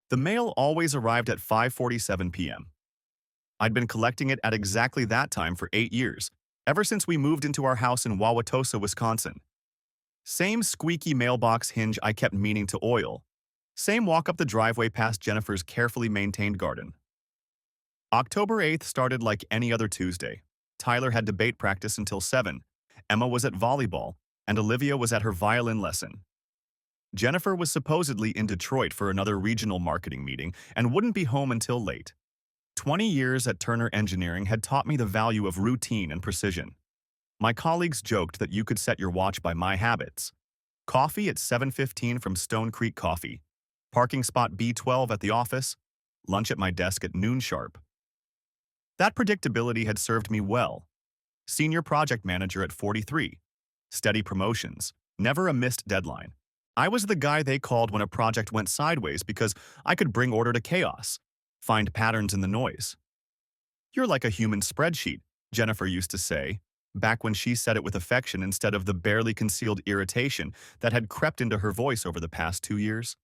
The mail always arrived at 5:47 p.m. I'd been collecting it at exactly that time for 8 years, ever since we moved into our house in Wauwatosa, Wisconsin. Same squeaky mailbox hinge I kept meaning to oil. Same walk up the driveway past Jennifer's carefully maintained garden. October 8th started like any other Tuesday. Tyler had debate practice until 7, Emma was at volleyball, and Olivia was at her violin lesson. Jennifer was supposedly in Detroit for another regional marketing meeting and wouldn't be home until late. 20 years at Turner Engineering had taught me the value of routine and precision. My colleagues joked that you could set your watch by my habits. Coffee at 7:15 from Stone Creek Coffee, parking spot B12 at the office, lunch at my desk at noon sharp. That predictability had served me well. Senior project manager at 43, steady promotions, never a missed deadline. I was the guy they called when a project went sideways because I could bring order to chaos, find patterns in the noise. "You're like a human spreadsheet," Jennifer used to say, back when she said it with affection instead of the barely concealed irritation that had crept into her voice over the past 2 years.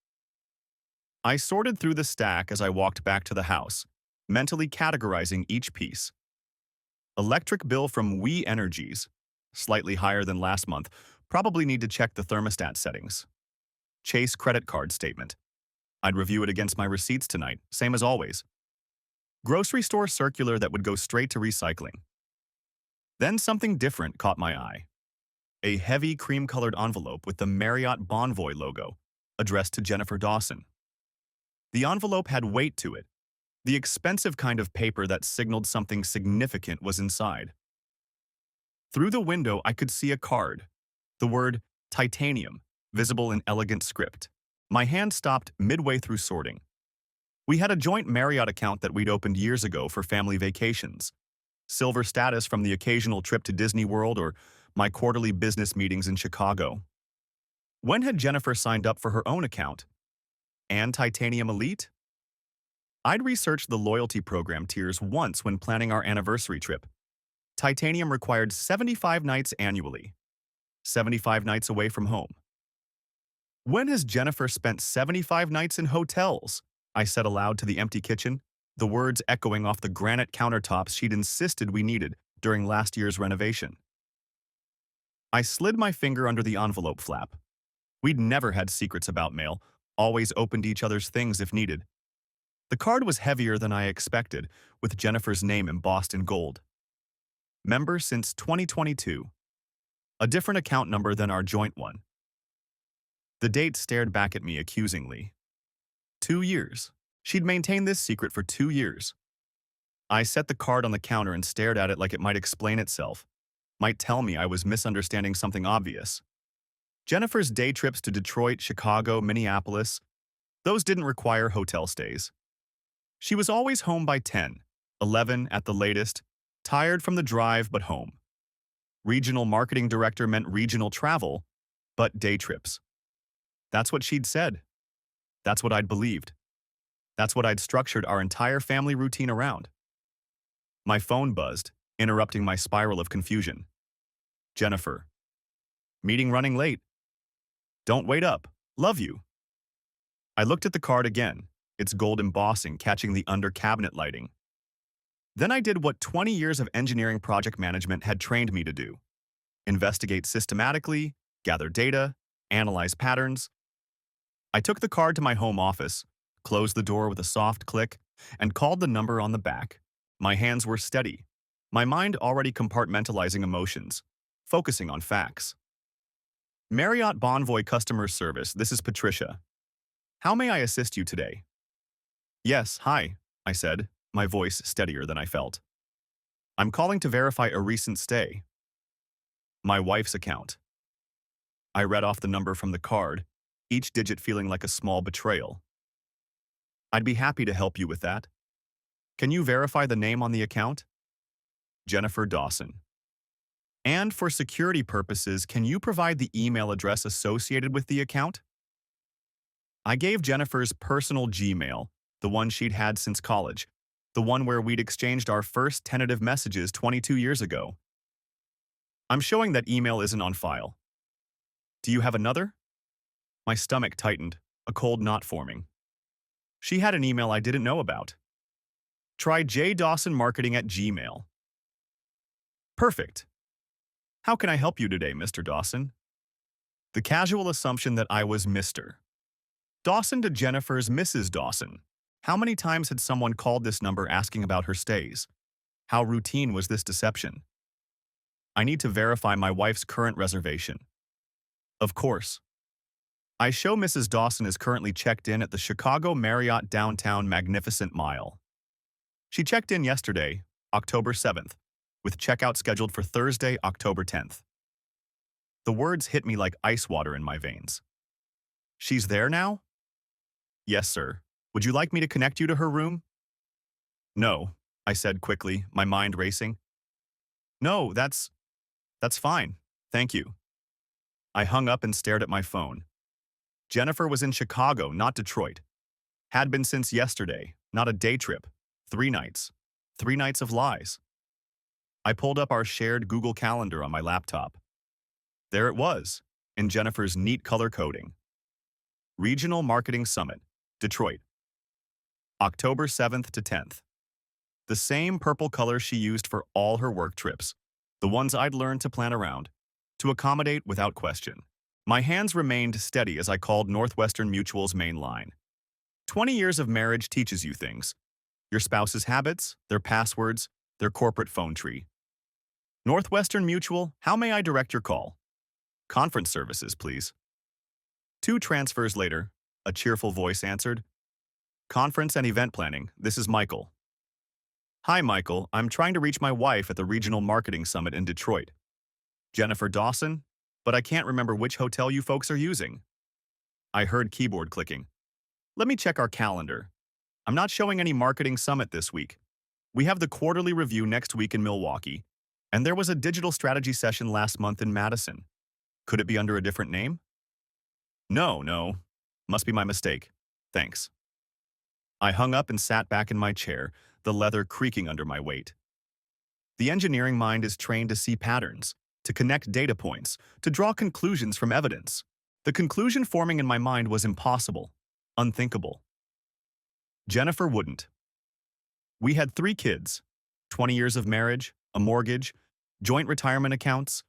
I sorted through the stack as I walked back to the house, mentally categorizing each piece. Electric bill from We Energies, slightly higher than last month, probably need to check the thermostat settings. Chase credit card statement. I'd review it against my receipts tonight, same as always. Grocery store circular that would go straight to recycling. Then something different caught my eye. A heavy cream-colored envelope with the Marriott Bonvoy logo, addressed to Jennifer Dawson. The envelope had weight to it, the expensive kind of paper that signaled something significant was inside. Through the window, I could see a card, the word titanium, visible in elegant script. My hand stopped midway through sorting. We had a joint Marriott account that we'd opened years ago for family vacations. Silver status from the occasional trip to Disney World or my quarterly business meetings in Chicago. When had Jennifer signed up for her own account? And Titanium Elite? I'd researched the loyalty program tiers once when planning our anniversary trip. Titanium required 75 nights annually, 75 nights away from home. When has Jennifer spent 75 nights in hotels? I said aloud to the empty kitchen, the words echoing off the granite countertops she'd insisted we needed during last year's renovation. I slid my finger under the envelope flap. We'd never had secrets about mail, always opened each other's things if needed. The card was heavier than I expected, with Jennifer's name embossed in gold. Member since 2022. A different account number than our joint one. The date stared back at me accusingly. 2 years. She'd maintained this secret for 2 years. I set the card on the counter and stared at it like it might explain itself, might tell me I was misunderstanding something obvious. Jennifer's day trips to Detroit, Chicago, Minneapolis, those didn't require hotel stays. She was always home by 10, 11 at the latest, tired from the drive but home. Regional marketing director meant regional travel, but day trips. That's what she'd said. That's what I'd believed. That's what I'd structured our entire family routine around. My phone buzzed, interrupting my spiral of confusion. Jennifer. Meeting running late. Don't wait up. Love you. I looked at the card again, its gold embossing catching the under-cabinet lighting. Then I did what 20 years of engineering project management had trained me to do. Investigate systematically, gather data, analyze patterns. I took the card to my home office, closed the door with a soft click, and called the number on the back. My hands were steady, my mind already compartmentalizing emotions, focusing on facts. Marriott Bonvoy Customer Service, this is Patricia. How may I assist you today? Yes, hi, I said, my voice steadier than I felt. I'm calling to verify a recent stay. My wife's account. I read off the number from the card, each digit feeling like a small betrayal. I'd be happy to help you with that. Can you verify the name on the account? Jennifer Dawson. And for security purposes, can you provide the email address associated with the account? I gave Jennifer's personal Gmail, the one she'd had since college, the one where we'd exchanged our first tentative messages 22 years ago. I'm showing that email isn't on file. Do you have another? My stomach tightened, a cold knot forming. She had an email I didn't know about. Try jdawsonmarketing@gmail. Perfect. How can I help you today, Mr. Dawson? The casual assumption that I was Mr. Dawson to Jennifer's Mrs. Dawson. How many times had someone called this number asking about her stays? How routine was this deception? I need to verify my wife's current reservation. Of course. I show Mrs. Dawson is currently checked in at the Chicago Marriott Downtown Magnificent Mile. She checked in yesterday, October 7th, with checkout scheduled for Thursday, October 10th. The words hit me like ice water in my veins. She's there now? Yes, sir. Would you like me to connect you to her room? No, I said quickly, my mind racing. No, that's fine. Thank you. I hung up and stared at my phone. Jennifer was in Chicago, not Detroit. Had been since yesterday, not a day trip. 3 nights. 3 nights of lies. I pulled up our shared Google Calendar on my laptop. There it was, in Jennifer's neat color coding. Regional Marketing Summit, Detroit. October 7th to 10th. The same purple color she used for all her work trips, the ones I'd learned to plan around, to accommodate without question. My hands remained steady as I called Northwestern Mutual's main line. 20 years of marriage teaches you things. Your spouse's habits, their passwords, their corporate phone tree. Northwestern Mutual, how may I direct your call? Conference services, please. 2 transfers later, a cheerful voice answered. Conference and event planning, this is Michael. Hi, Michael. I'm trying to reach my wife at the Regional Marketing Summit in Detroit. Jennifer Dawson, but I can't remember which hotel you folks are using. I heard keyboard clicking. Let me check our calendar. I'm not showing any marketing summit this week. We have the quarterly review next week in Milwaukee, and there was a digital strategy session last month in Madison. Could it be under a different name? No. Must be my mistake. Thanks. I hung up and sat back in my chair, the leather creaking under my weight. The engineering mind is trained to see patterns, to connect data points, to draw conclusions from evidence. The conclusion forming in my mind was impossible, unthinkable. Jennifer wouldn't. We had 3 kids, 20 years of marriage, a mortgage, joint retirement accounts,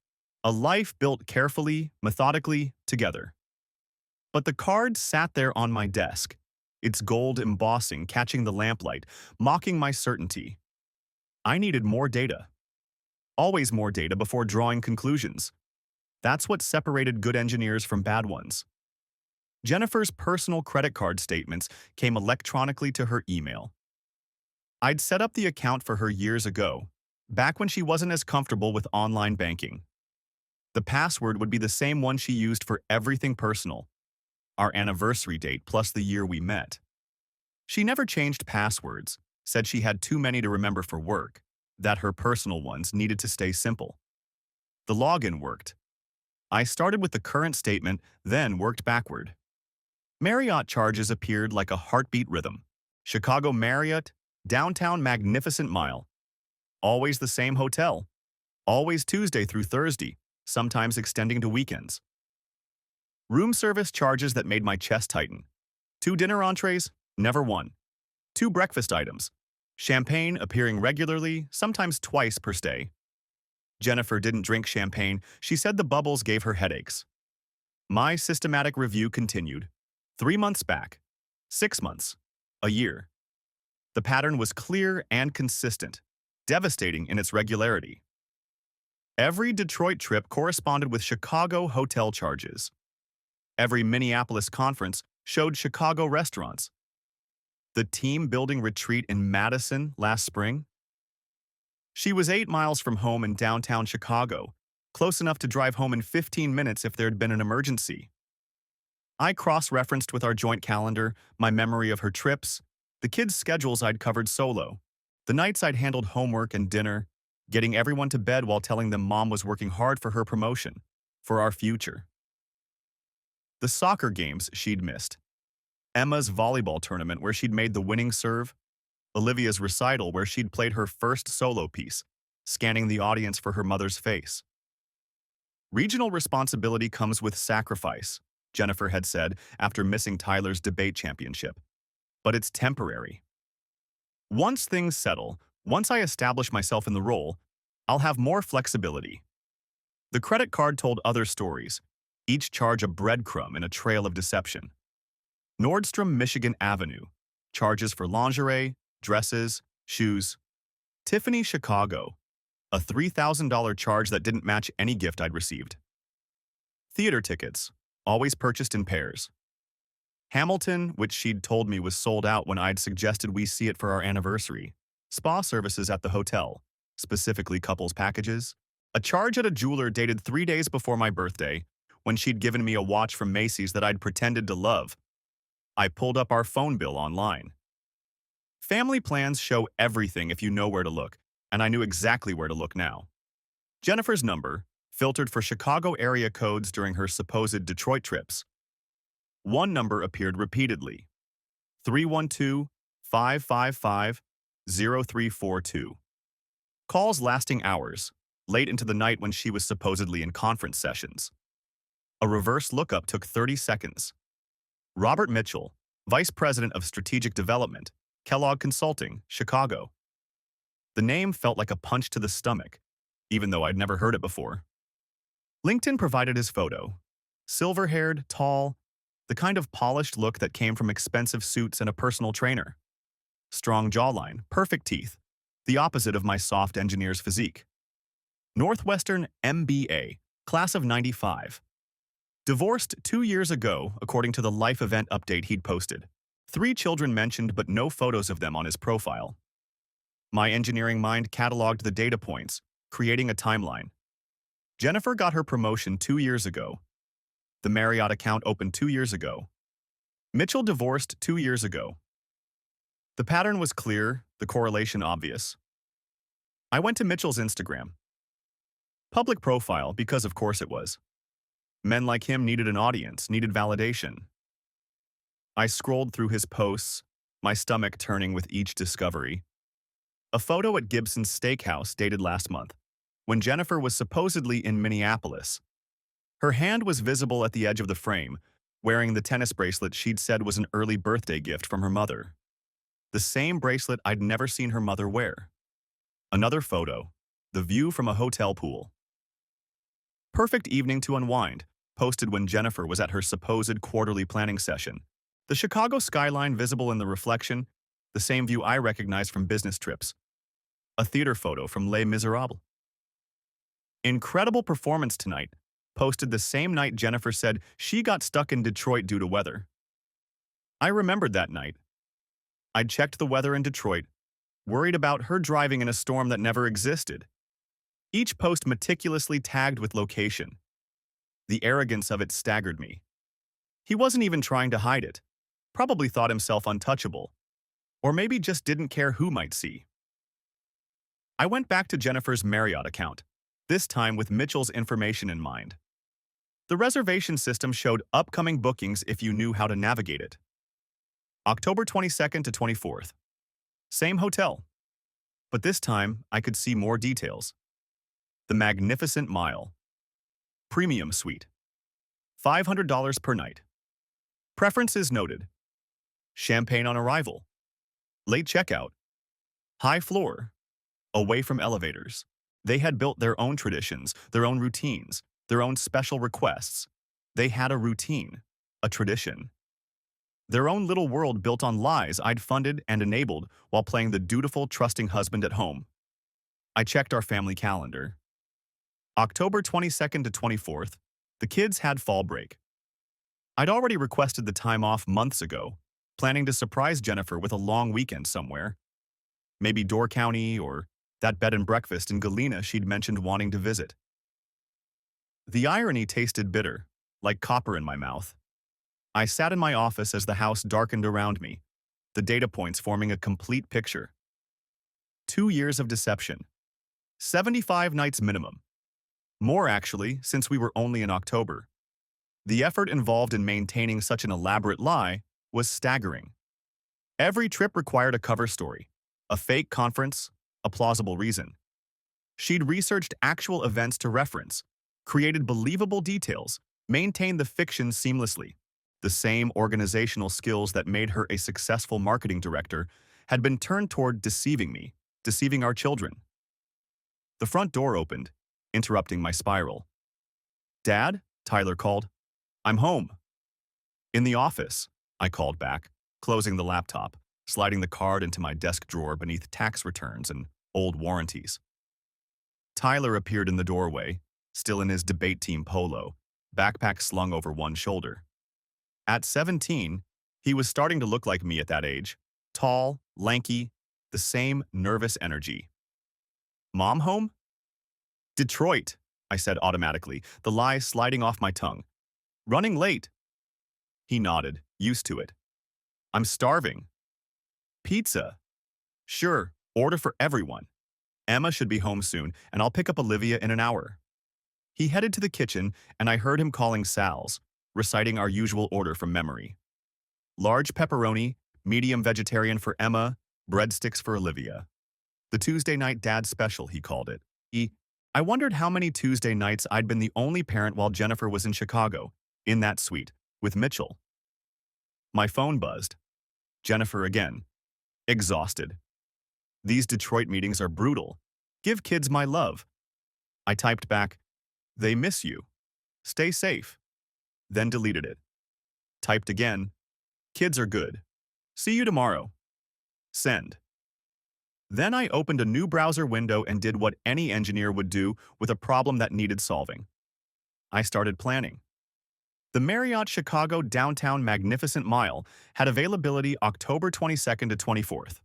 a life built carefully, methodically, together. But the card sat there on my desk, its gold embossing catching the lamplight, mocking my certainty. I needed more data. Always more data before drawing conclusions. That's what separated good engineers from bad ones. Jennifer's personal credit card statements came electronically to her email. I'd set up the account for her years ago, back when she wasn't as comfortable with online banking. The password would be the same one she used for everything personal, our anniversary date plus the year we met. She never changed passwords, said she had too many to remember for work, that her personal ones needed to stay simple. The login worked. I started with the current statement, then worked backward. Marriott charges appeared like a heartbeat rhythm. Chicago Marriott, Downtown Magnificent Mile. Always the same hotel. Always Tuesday through Thursday, sometimes extending to weekends. Room service charges that made my chest tighten. 2 dinner entrees, never 1. 2 breakfast items. Champagne appearing regularly, sometimes twice per stay. Jennifer didn't drink champagne. She said the bubbles gave her headaches. My systematic review continued. 3 months back. 6 months. A year. The pattern was clear and consistent, devastating in its regularity. Every Detroit trip corresponded with Chicago hotel charges. Every Minneapolis conference showed Chicago restaurants. The team-building retreat in Madison last spring? She was 8 miles from home in downtown Chicago, close enough to drive home in 15 minutes if there had been an emergency. I cross-referenced with our joint calendar, my memory of her trips, the kids' schedules I'd covered solo, the nights I'd handled homework and dinner, getting everyone to bed while telling them Mom was working hard for her promotion, for our future. The soccer games she'd missed. Emma's volleyball tournament where she'd made the winning serve. Olivia's recital where she'd played her first solo piece, scanning the audience for her mother's face. Regional responsibility comes with sacrifice, Jennifer had said after missing Tyler's debate championship. but it's temporary. Once things settle, once I establish myself in the role, I'll have more flexibility. The credit card told other stories, each charge a breadcrumb in a trail of deception. Nordstrom, Michigan Avenue, charges for lingerie, dresses, shoes. Tiffany, Chicago, a $3,000 charge that didn't match any gift I'd received. Theater tickets, always purchased in pairs. Hamilton, which she'd told me was sold out when I'd suggested we see it for our anniversary. Spa services at the hotel, specifically couples packages. A charge at a jeweler dated 3 days before my birthday, when she'd given me a watch from Macy's that I'd pretended to love. I pulled up our phone bill online. Family plans show everything if you know where to look, and I knew exactly where to look now. Jennifer's number, filtered for Chicago area codes during her supposed Detroit trips. One number appeared repeatedly, 312-555-0342. Calls lasting hours, late into the night when she was supposedly in conference sessions. A reverse lookup took 30 seconds. Robert Mitchell, Vice President of Strategic Development, Kellogg Consulting, Chicago. The name felt like a punch to the stomach, even though I'd never heard it before. LinkedIn provided his photo. Silver-haired, tall, the kind of polished look that came from expensive suits and a personal trainer. Strong jawline, perfect teeth, the opposite of my soft engineer's physique. Northwestern MBA, class of '95. Divorced 2 years ago, according to the life event update he'd posted. 3 children mentioned, but no photos of them on his profile. My engineering mind cataloged the data points, creating a timeline. Jennifer got her promotion 2 years ago. The Marriott account opened 2 years ago. Mitchell divorced 2 years ago. The pattern was clear, the correlation obvious. I went to Mitchell's Instagram. Public profile, because of course it was. Men like him needed an audience, needed validation. I scrolled through his posts, my stomach turning with each discovery. A photo at Gibson's Steakhouse dated last month, when Jennifer was supposedly in Minneapolis. Her hand was visible at the edge of the frame, wearing the tennis bracelet she'd said was an early birthday gift from her mother. The same bracelet I'd never seen her mother wear. Another photo, the view from a hotel pool. Perfect evening to unwind, posted when Jennifer was at her supposed quarterly planning session. The Chicago skyline visible in the reflection, the same view I recognized from business trips. A theater photo from Les Miserables. Incredible performance tonight, posted the same night Jennifer said she got stuck in Detroit due to weather. I remembered that night. I'd checked the weather in Detroit, worried about her driving in a storm that never existed. Each post meticulously tagged with location. The arrogance of it staggered me. He wasn't even trying to hide it. Probably thought himself untouchable. Or maybe just didn't care who might see. I went back to Jennifer's Marriott account, this time with Mitchell's information in mind. The reservation system showed upcoming bookings if you knew how to navigate it. October 22nd to 24th. Same hotel. But this time, I could see more details. The Magnificent Mile. Premium Suite. $500 per night. Preferences noted. Champagne on arrival. Late checkout. High floor. Away from elevators. They had built their own traditions, their own routines, their own special requests. They had a routine, a tradition. Their own little world built on lies I'd funded and enabled while playing the dutiful, trusting husband at home. I checked our family calendar. October 22nd to 24th, the kids had fall break. I'd already requested the time off months ago, planning to surprise Jennifer with a long weekend somewhere. Maybe Door County or that bed and breakfast in Galena she'd mentioned wanting to visit. The irony tasted bitter, like copper in my mouth. I sat in my office as the house darkened around me, the data points forming a complete picture. 2 years of deception. 75 nights minimum. More actually, since we were only in October. The effort involved in maintaining such an elaborate lie was staggering. Every trip required a cover story, a fake conference, a plausible reason. She'd researched actual events to reference, created believable details, maintained the fiction seamlessly. The same organizational skills that made her a successful marketing director had been turned toward deceiving me, deceiving our children. The front door opened, interrupting my spiral. "Dad?" Tyler called. "I'm home." "In the office," I called back, closing the laptop, sliding the card into my desk drawer beneath tax returns and old warranties. Tyler appeared in the doorway, still in his debate team polo, backpack slung over one shoulder. At 17, he was starting to look like me at that age. Tall, lanky, the same nervous energy. "Mom home?" "Detroit," I said automatically, the lie sliding off my tongue. "Running late." He nodded, used to it. "I'm starving." "Pizza." "Sure, order for everyone. Emma should be home soon, and I'll pick up Olivia in an hour." He headed to the kitchen, and I heard him calling Sal's, reciting our usual order from memory. Large pepperoni, medium vegetarian for Emma, breadsticks for Olivia. The Tuesday night dad special, he called it. I wondered how many Tuesday nights I'd been the only parent while Jennifer was in Chicago, in that suite, with Mitchell. My phone buzzed. Jennifer again. Exhausted. "These Detroit meetings are brutal. Give kids my love." I typed back, "They miss you. Stay safe." Then deleted it. Typed again, "Kids are good. See you tomorrow." Send. Then I opened a new browser window and did what any engineer would do with a problem that needed solving. I started planning. The Marriott Chicago Downtown Magnificent Mile had availability October 22nd to 24th.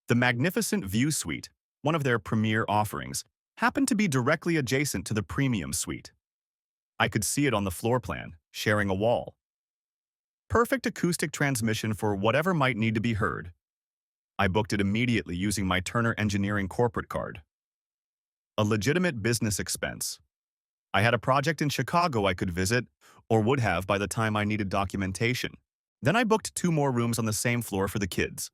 The Magnificent View Suite, one of their premier offerings, happened to be directly adjacent to the Premium Suite. I could see it on the floor plan, sharing a wall. Perfect acoustic transmission for whatever might need to be heard. I booked it immediately using my Turner Engineering corporate card. A legitimate business expense. I had a project in Chicago I could visit, or would have by the time I needed documentation. Then I booked 2 more rooms on the same floor for the kids.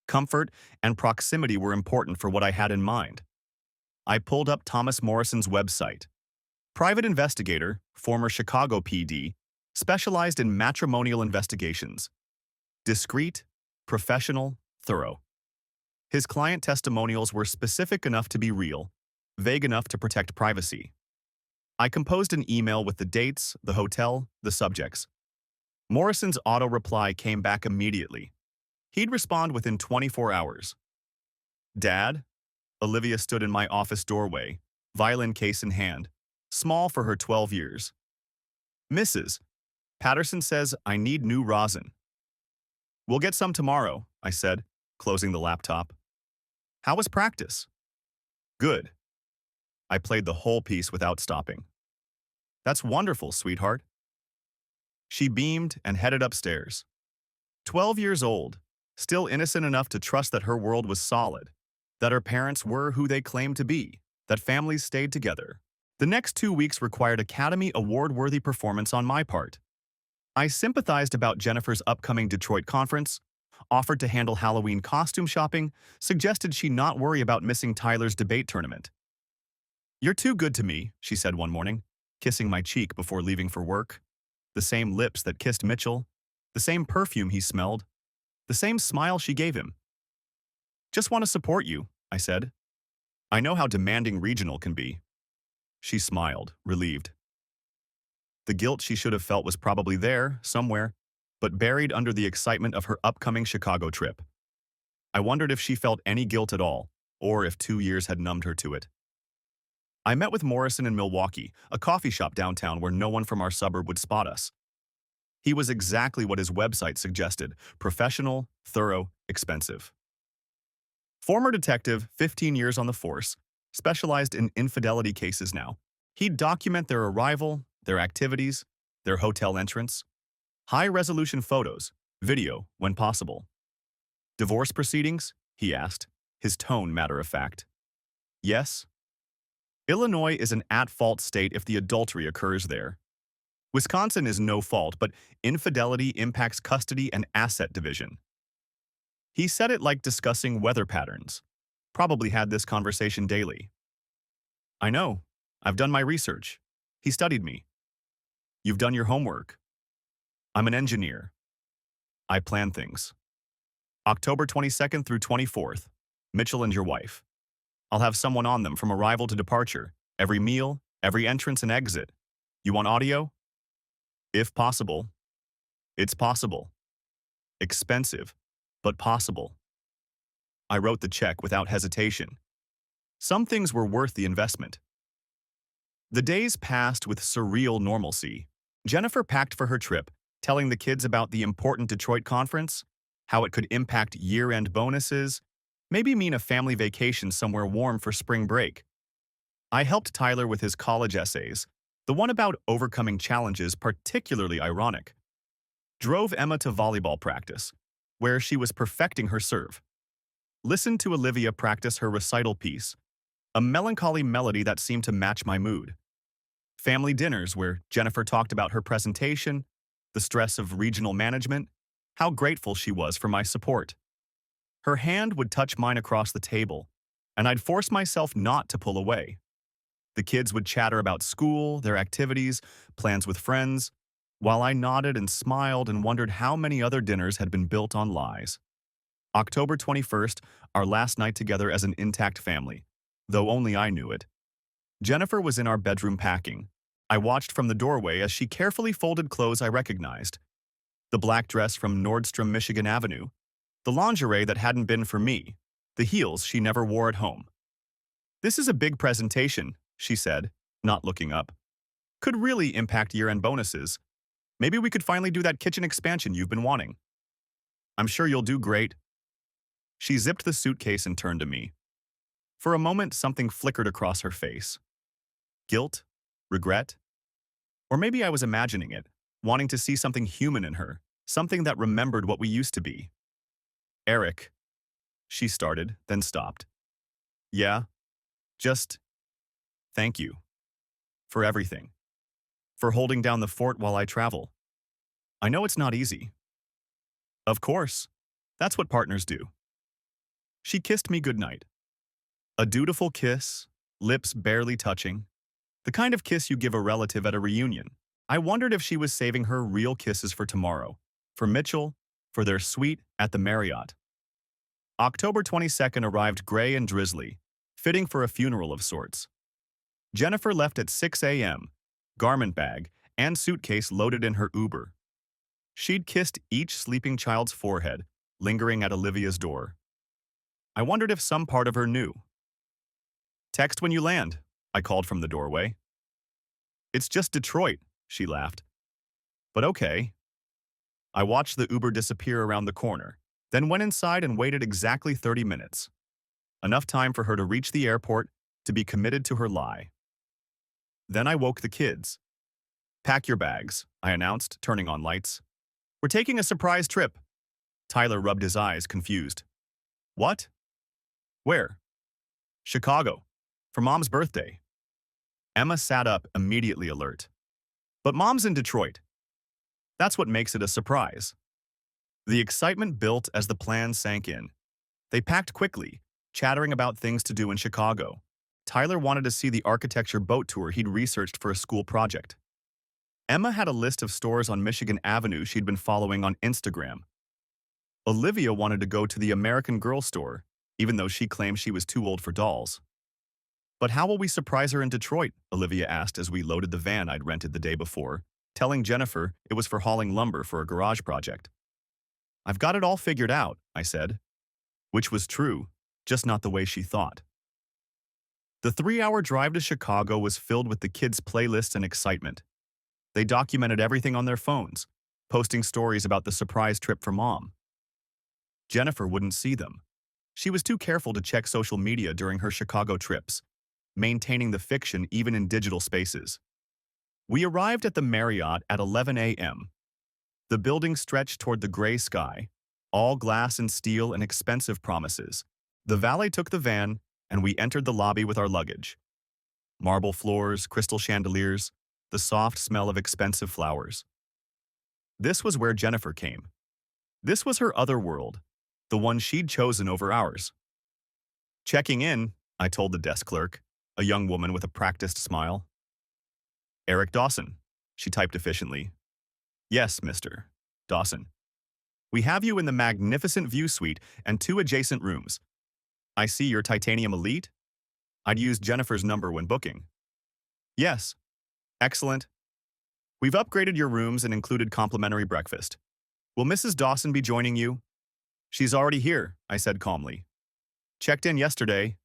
Comfort and proximity were important for what I had in mind. I pulled up Thomas Morrison's website. Private investigator, former Chicago PD, specialized in matrimonial investigations. Discreet, professional, thorough. His client testimonials were specific enough to be real, vague enough to protect privacy. I composed an email with the dates, the hotel, the subjects. Morrison's auto-reply came back immediately. He'd respond within 24 hours. "Dad?" Olivia stood in my office doorway, violin case in hand, small for her 12 years. "Mrs. Patterson says I need new rosin." "We'll get some tomorrow," I said, closing the laptop. "How was practice?" "Good." I played the whole piece without stopping. "That's wonderful, sweetheart." She beamed and headed upstairs. 12 years old, still innocent enough to trust that her world was solid, that her parents were who they claimed to be, that families stayed together. The next 2 weeks required Academy Award-worthy performance on my part. I sympathized about Jennifer's upcoming Detroit conference, offered to handle Halloween costume shopping, suggested she not worry about missing Tyler's debate tournament. "You're too good to me," she said one morning, kissing my cheek before leaving for work. The same lips that kissed Mitchell, the same perfume he smelled, the same smile she gave him. "Just want to support you," I said. "I know how demanding regional can be." She smiled, relieved. The guilt she should have felt was probably there, somewhere, but buried under the excitement of her upcoming Chicago trip. I wondered if she felt any guilt at all, or if 2 years had numbed her to it. I met with Morrison in Milwaukee, a coffee shop downtown where no one from our suburb would spot us. He was exactly what his website suggested: professional, thorough, expensive. Former detective, 15 years on the force, specialized in infidelity cases now. He'd document their arrival, their activities, their hotel entrance. High-resolution photos, video, when possible. "Divorce proceedings?" he asked, his tone matter-of-fact. "Yes." Illinois is an at-fault state if the adultery occurs there. Wisconsin is no fault, but infidelity impacts custody and asset division. He said it like discussing weather patterns. Probably had this conversation daily. "I know. I've done my research." He studied me. "You've done your homework." I'm an engineer. I plan things. October 22nd through 24th. Mitchell and your wife. I'll have someone on them from arrival to departure. Every meal, every entrance and exit. You want audio? If possible. It's possible. Expensive, but possible. I wrote the check without hesitation. Some things were worth the investment. The days passed with surreal normalcy. Jennifer packed for her trip, telling the kids about the important Detroit conference, how it could impact year-end bonuses, maybe mean a family vacation somewhere warm for spring break. I helped Tyler with his college essays, the one about overcoming challenges particularly ironic. Drove Emma to volleyball practice, where she was perfecting her serve. Listened to Olivia practice her recital piece, a melancholy melody that seemed to match my mood. Family dinners where Jennifer talked about her presentation, the stress of regional management, how grateful she was for my support. Her hand would touch mine across the table, and I'd force myself not to pull away. The kids would chatter about school, their activities, plans with friends, while I nodded and smiled and wondered how many other dinners had been built on lies. October 21st, our last night together as an intact family, though only I knew it. Jennifer was in our bedroom packing. I watched from the doorway as she carefully folded clothes I recognized. The black dress from Nordstrom, Michigan Avenue, the lingerie that hadn't been for me, the heels she never wore at home. This is a big presentation, she said, not looking up. Could really impact year-end bonuses. Maybe we could finally do that kitchen expansion you've been wanting. I'm sure you'll do great. She zipped the suitcase and turned to me. For a moment, something flickered across her face. Guilt? Regret? Or maybe I was imagining it, wanting to see something human in her, something that remembered what we used to be. Eric, she started, then stopped. Yeah, just thank you. For everything. For holding down the fort while I travel. I know it's not easy. Of course. That's what partners do. She kissed me goodnight. A dutiful kiss, lips barely touching. The kind of kiss you give a relative at a reunion. I wondered if she was saving her real kisses for tomorrow. For Mitchell, for their suite at the Marriott. October 22nd arrived gray and drizzly, fitting for a funeral of sorts. Jennifer left at 6 a.m., garment bag and suitcase loaded in her Uber. She'd kissed each sleeping child's forehead, lingering at Olivia's door. I wondered if some part of her knew. Text when you land, I called from the doorway. It's just Detroit, she laughed. But okay. I watched the Uber disappear around the corner, then went inside and waited exactly 30 minutes. Enough time for her to reach the airport, to be committed to her lie. Then I woke the kids. Pack your bags, I announced, turning on lights. We're taking a surprise trip. Tyler rubbed his eyes, confused. What? Where? Chicago. For Mom's birthday. Emma sat up, immediately alert. But Mom's in Detroit. That's what makes it a surprise. The excitement built as the plans sank in. They packed quickly, chattering about things to do in Chicago. Tyler wanted to see the architecture boat tour he'd researched for a school project. Emma had a list of stores on Michigan Avenue she'd been following on Instagram. Olivia wanted to go to the American Girl store, even though she claimed she was too old for dolls. But how will we surprise her in Detroit? Olivia asked as we loaded the van I'd rented the day before, telling Jennifer it was for hauling lumber for a garage project. I've got it all figured out, I said. Which was true, just not the way she thought. The 3-hour drive to Chicago was filled with the kids' playlists and excitement. They documented everything on their phones, posting stories about the surprise trip for Mom. Jennifer wouldn't see them. She was too careful to check social media during her Chicago trips, maintaining the fiction even in digital spaces. We arrived at the Marriott at 11 a.m. The building stretched toward the gray sky, all glass and steel and expensive promises. The valet took the van, and we entered the lobby with our luggage. Marble floors, crystal chandeliers, the soft smell of expensive flowers. This was where Jennifer came. This was her other world, the one she'd chosen over ours. Checking in, I told the desk clerk, a young woman with a practiced smile. Eric Dawson, she typed efficiently. Yes, Mr. Dawson. We have you in the magnificent view suite and 2 adjacent rooms. I see you're Titanium Elite? I'd used Jennifer's number when booking. Yes. Excellent. We've upgraded your rooms and included complimentary breakfast. Will Mrs. Dawson be joining you? She's already here, I said calmly. Checked in yesterday.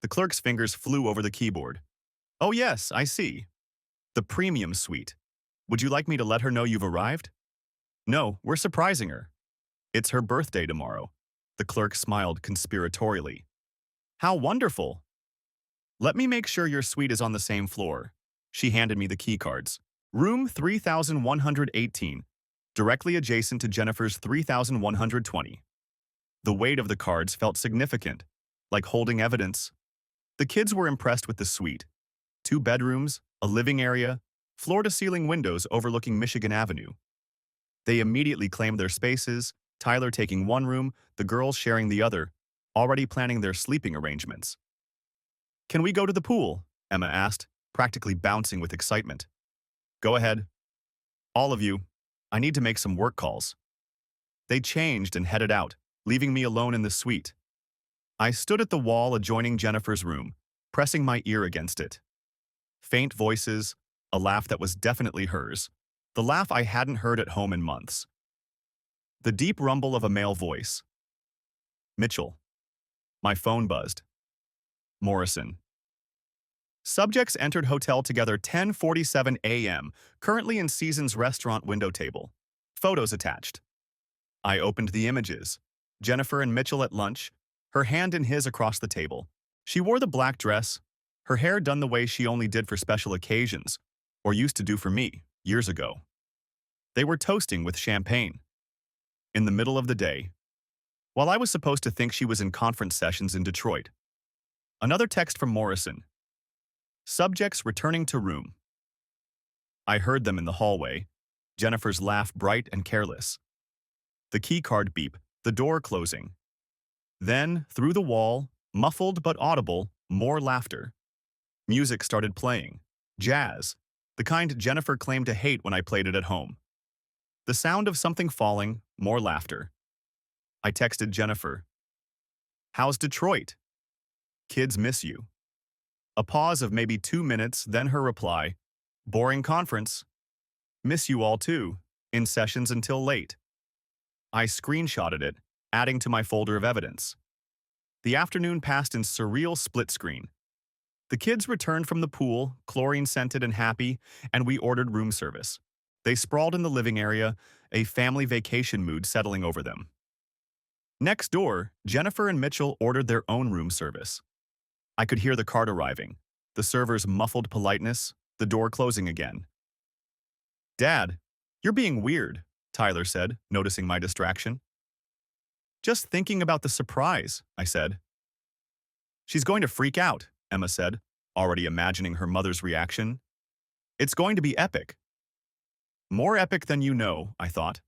The clerk's fingers flew over the keyboard. Oh yes, I see. The premium suite. Would you like me to let her know you've arrived? No, we're surprising her. It's her birthday tomorrow. The clerk smiled conspiratorially. How wonderful! Let me make sure your suite is on the same floor. She handed me the key cards. Room 3118, directly adjacent to Jennifer's 3120. The weight of the cards felt significant, like holding evidence. The kids were impressed with the suite. 2 bedrooms, a living area, floor-to-ceiling windows overlooking Michigan Avenue. They immediately claimed their spaces, Tyler taking one room, the girls sharing the other, already planning their sleeping arrangements. Can we go to the pool? Emma asked, practically bouncing with excitement. Go ahead. All of you. I need to make some work calls. They changed and headed out, leaving me alone in the suite. I stood at the wall adjoining Jennifer's room, pressing my ear against it. Faint voices, a laugh that was definitely hers, the laugh I hadn't heard at home in months. The deep rumble of a male voice. Mitchell. My phone buzzed. Morrison. Subjects entered hotel together 10:47 a.m., currently in Seasons restaurant window table. Photos attached. I opened the images. Jennifer and Mitchell at lunch, her hand in his across the table. She wore the black dress, her hair done the way she only did for special occasions, or used to do for me, years ago. They were toasting with champagne. In the middle of the day, while I was supposed to think she was in conference sessions in Detroit. Another text from Morrison. Subjects returning to room. I heard them in the hallway, Jennifer's laugh bright and careless. The key card beep, the door closing. Then, through the wall, muffled but audible, more laughter. Music started playing. Jazz, the kind Jennifer claimed to hate when I played it at home. The sound of something falling, more laughter. I texted Jennifer. How's Detroit? Kids miss you. A pause of maybe 2 minutes, then her reply. Boring conference. Miss you all too, in sessions until late. I screenshotted it, adding to my folder of evidence. The afternoon passed in surreal split screen. The kids returned from the pool, chlorine-scented and happy, and we ordered room service. They sprawled in the living area, a family vacation mood settling over them. Next door, Jennifer and Mitchell ordered their own room service. I could hear the cart arriving, the server's muffled politeness, the door closing again. Dad, you're being weird, Tyler said, noticing my distraction. Just thinking about the surprise, I said. She's going to freak out, Emma said, already imagining her mother's reaction. It's going to be epic. More epic than you know, I thought.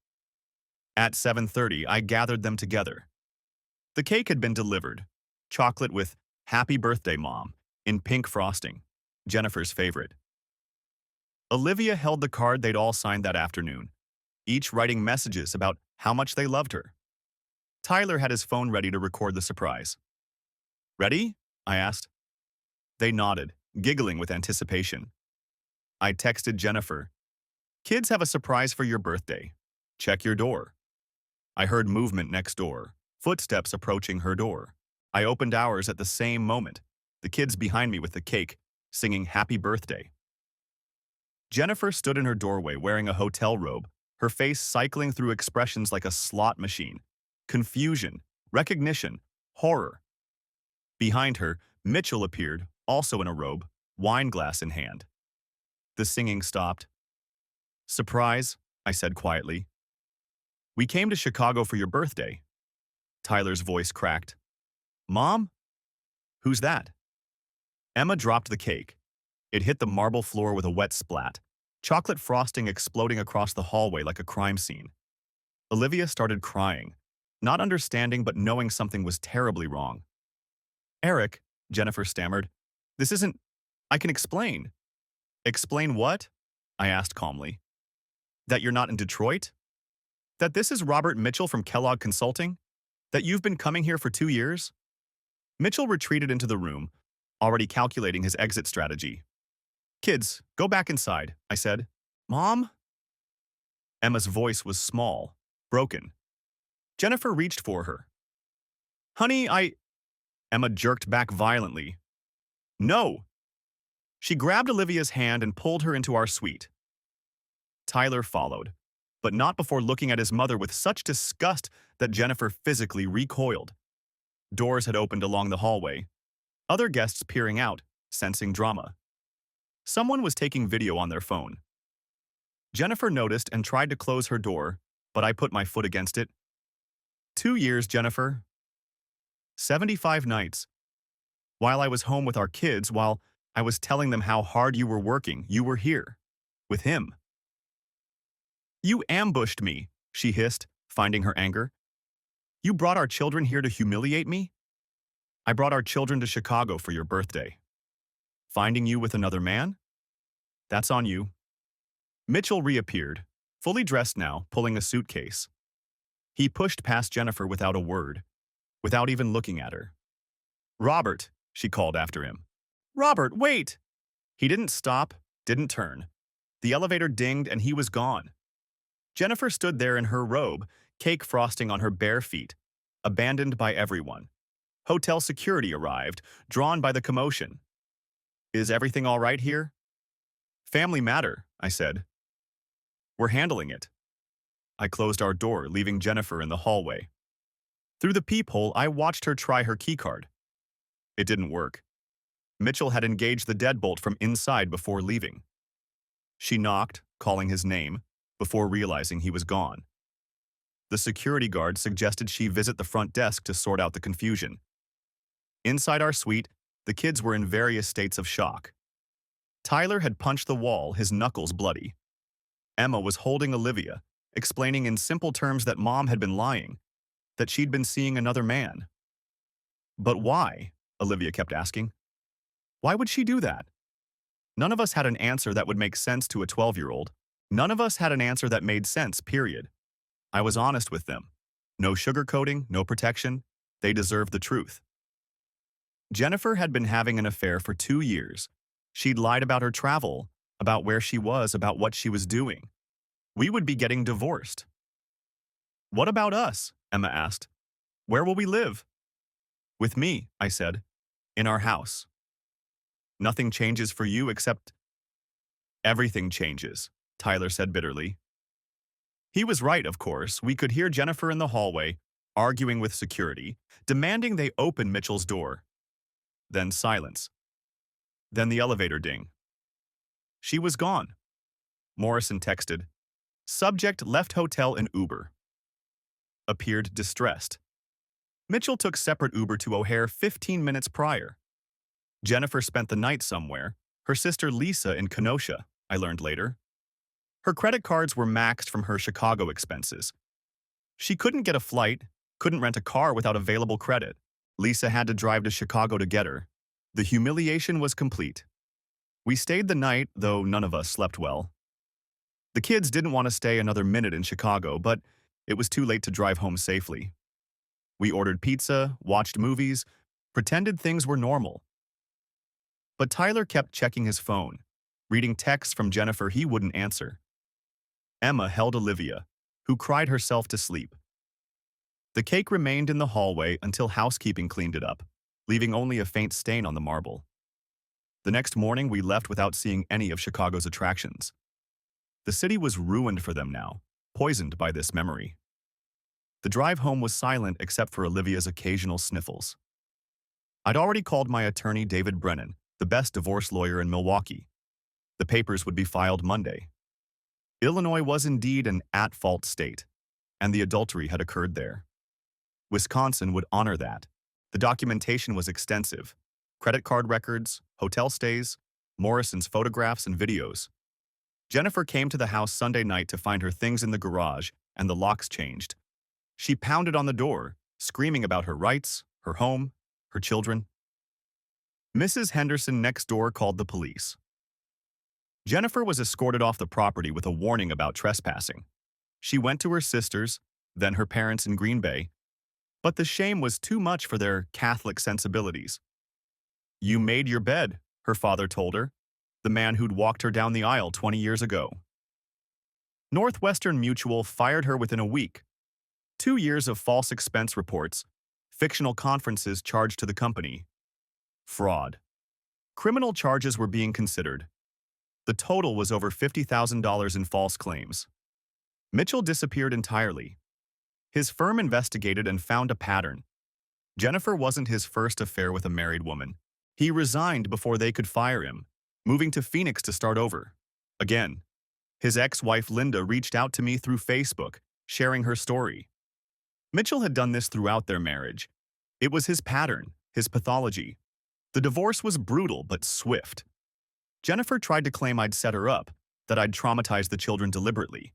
At 7:30, I gathered them together. The cake had been delivered, chocolate with Happy Birthday, Mom, in pink frosting, Jennifer's favorite. Olivia held the card they'd all signed that afternoon, each writing messages about how much they loved her. Tyler had his phone ready to record the surprise. Ready? I asked. They nodded, giggling with anticipation. I texted Jennifer. Kids have a surprise for your birthday. Check your door. I heard movement next door, footsteps approaching her door. I opened ours at the same moment, the kids behind me with the cake, singing Happy Birthday. Jennifer stood in her doorway wearing a hotel robe, her face cycling through expressions like a slot machine. Confusion, recognition, horror. Behind her, Mitchell appeared, also in a robe, wine glass in hand. The singing stopped. Surprise, I said quietly. We came to Chicago for your birthday. Tyler's voice cracked. Mom? Who's that? Emma dropped the cake. It hit the marble floor with a wet splat, chocolate frosting exploding across the hallway like a crime scene. Olivia started crying, not understanding but knowing something was terribly wrong. Eric, Jennifer stammered, this isn't... I can explain. Explain what? I asked calmly. That you're not in Detroit? That this is Robert Mitchell from Kellogg Consulting? That you've been coming here for 2 years? Mitchell retreated into the room, already calculating his exit strategy. Kids, go back inside, I said. Mom? Emma's voice was small, broken. Jennifer reached for her. Honey, Emma jerked back violently. No! She grabbed Olivia's hand and pulled her into our suite. Tyler followed, but not before looking at his mother with such disgust that Jennifer physically recoiled. Doors had opened along the hallway, other guests peering out, sensing drama. Someone was taking video on their phone. Jennifer noticed and tried to close her door, but I put my foot against it. 2 years, Jennifer. 75 nights. While I was home with our kids, while I was telling them how hard you were working, you were here. With him. You ambushed me, she hissed, finding her anger. You brought our children here to humiliate me? I brought our children to Chicago for your birthday. Finding you with another man? That's on you. Mitchell reappeared, fully dressed now, pulling a suitcase. He pushed past Jennifer without a word, without even looking at her. Robert, she called after him. Robert, wait! He didn't stop, didn't turn. The elevator dinged and he was gone. Jennifer stood there in her robe, cake frosting on her bare feet, abandoned by everyone. Hotel security arrived, drawn by the commotion. Is everything all right here? Family matter, I said. We're handling it. I closed our door, leaving Jennifer in the hallway. Through the peephole, I watched her try her keycard. It didn't work. Mitchell had engaged the deadbolt from inside before leaving. She knocked, calling his name, before realizing he was gone. The security guard suggested she visit the front desk to sort out the confusion. Inside our suite, the kids were in various states of shock. Tyler had punched the wall, his knuckles bloody. Emma was holding Olivia, explaining in simple terms that Mom had been lying, that she'd been seeing another man. But why? Olivia kept asking. Why would she do that? None of us had an answer that would make sense to a 12-year-old. None of us had an answer that made sense, period. I was honest with them. No sugarcoating, no protection. They deserved the truth. Jennifer had been having an affair for 2 years. She'd lied about her travel, about where she was, about what she was doing. We would be getting divorced. What about us? Emma asked. Where will we live? With me, I said. In our house. Nothing changes for you except… Everything changes, Tyler said bitterly. He was right, of course. We could hear Jennifer in the hallway, arguing with security, demanding they open Mitchell's door. Then silence. Then the elevator ding. She was gone. Morrison texted. Subject left hotel in Uber. Appeared distressed. Mitchell took separate Uber to O'Hare 15 minutes prior. Jennifer spent the night somewhere, her sister Lisa in Kenosha, I learned later. Her credit cards were maxed from her Chicago expenses. She couldn't get a flight, couldn't rent a car without available credit. Lisa had to drive to Chicago to get her. The humiliation was complete. We stayed the night, though none of us slept well. The kids didn't want to stay another minute in Chicago, but it was too late to drive home safely. We ordered pizza, watched movies, pretended things were normal. But Tyler kept checking his phone, reading texts from Jennifer he wouldn't answer. Emma held Olivia, who cried herself to sleep. The cake remained in the hallway until housekeeping cleaned it up, leaving only a faint stain on the marble. The next morning, we left without seeing any of Chicago's attractions. The city was ruined for them now, poisoned by this memory. The drive home was silent except for Olivia's occasional sniffles. I'd already called my attorney David Brennan, the best divorce lawyer in Milwaukee. The papers would be filed Monday. Illinois was indeed an at-fault state, and the adultery had occurred there. Wisconsin would honor that. The documentation was extensive. Credit card records, hotel stays, Morrison's photographs and videos. Jennifer came to the house Sunday night to find her things in the garage and the locks changed. She pounded on the door, screaming about her rights, her home, her children. Mrs. Henderson next door called the police. Jennifer was escorted off the property with a warning about trespassing. She went to her sisters, then her parents in Green Bay, but the shame was too much for their Catholic sensibilities. "You made your bed," her father told her, the man who'd walked her down the aisle 20 years ago. Northwestern Mutual fired her within a week. 2 years of false expense reports, fictional conferences charged to the company. Fraud. Criminal charges were being considered. The total was over $50,000 in false claims. Mitchell disappeared entirely. His firm investigated and found a pattern. Jennifer wasn't his first affair with a married woman. He resigned before they could fire him, moving to Phoenix to start over. Again, his ex-wife Linda reached out to me through Facebook, sharing her story. Mitchell had done this throughout their marriage. It was his pattern, his pathology. The divorce was brutal but swift. Jennifer tried to claim I'd set her up, that I'd traumatized the children deliberately.